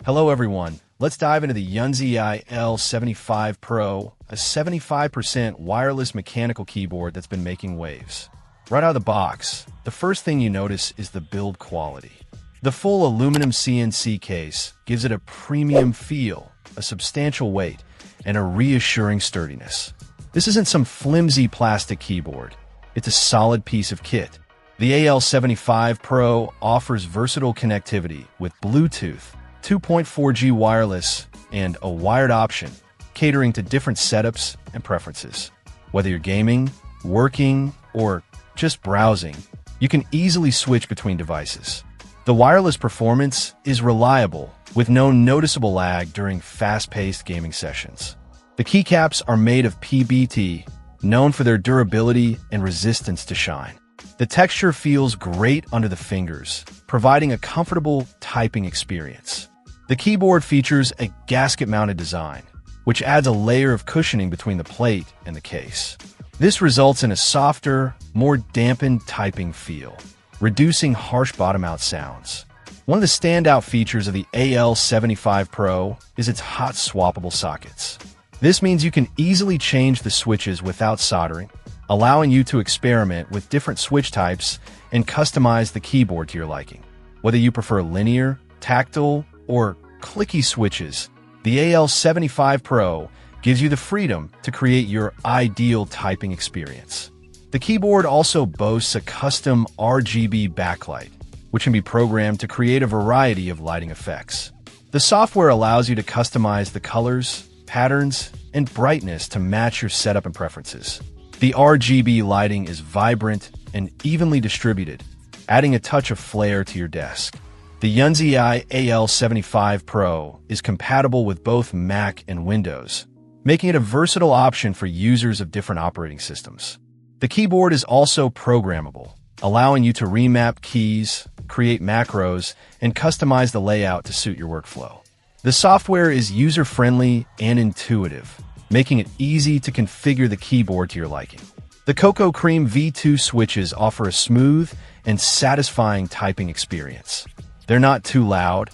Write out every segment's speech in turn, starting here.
Hello everyone, let's dive into the YUNZII Al75 Pro, a 75% wireless mechanical keyboard that's been making waves. Right out of the box, the first thing you notice is the build quality. The full aluminum CNC case gives it a premium feel, a substantial weight, and a reassuring sturdiness. This isn't some flimsy plastic keyboard. It's a solid piece of kit. The Al75 Pro offers versatile connectivity with Bluetooth, 2.4G wireless, and a wired option, catering to different setups and preferences. Whether you're gaming, working, or just browsing, you can easily switch between devices. The wireless performance is reliable, with no noticeable lag during fast-paced gaming sessions. The keycaps are made of PBT, known for their durability and resistance to shine. The texture feels great under the fingers, providing a comfortable typing experience. The keyboard features a gasket-mounted design, which adds a layer of cushioning between the plate and the case. This results in a softer, more dampened typing feel, reducing harsh bottom-out sounds. One of the standout features of the Al75 Pro is its hot swappable sockets. This means you can easily change the switches without soldering, allowing you to experiment with different switch types and customize the keyboard to your liking. Whether you prefer linear, tactile, or clicky switches, the Al75 Pro gives you the freedom to create your ideal typing experience. The keyboard also boasts a custom RGB backlight, which can be programmed to create a variety of lighting effects. The software allows you to customize the colors, patterns, and brightness to match your setup and preferences. The RGB lighting is vibrant and evenly distributed, adding a touch of flair to your desk. The YUNZII Al75 Pro is compatible with both Mac and Windows, making it a versatile option for users of different operating systems. The keyboard is also programmable, allowing you to remap keys, create macros, and customize the layout to suit your workflow. The software is user-friendly and intuitive, making it easy to configure the keyboard to your liking. The Cocoa Cream V2 switches offer a smooth and satisfying typing experience. They're not too loud,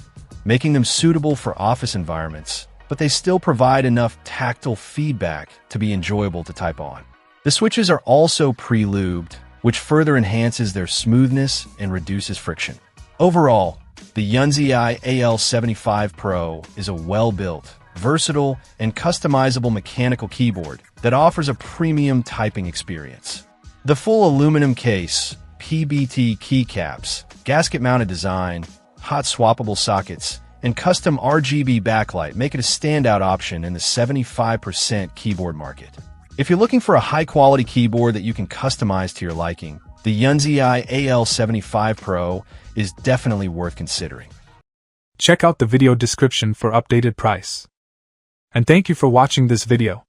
making them suitable for office environments, but they still provide enough tactile feedback to be enjoyable to type on. The switches are also pre-lubed, which further enhances their smoothness and reduces friction. Overall, the YUNZII Al75 Pro is a well-built, versatile, and customizable mechanical keyboard that offers a premium typing experience. The full aluminum case, PBT keycaps, gasket-mounted design, hot swappable sockets, and custom RGB backlight make it a standout option in the 75% keyboard market. If you're looking for a high-quality keyboard that you can customize to your liking, the YUNZII Al75 Pro is definitely worth considering. Check out the video description for updated price. And thank you for watching this video.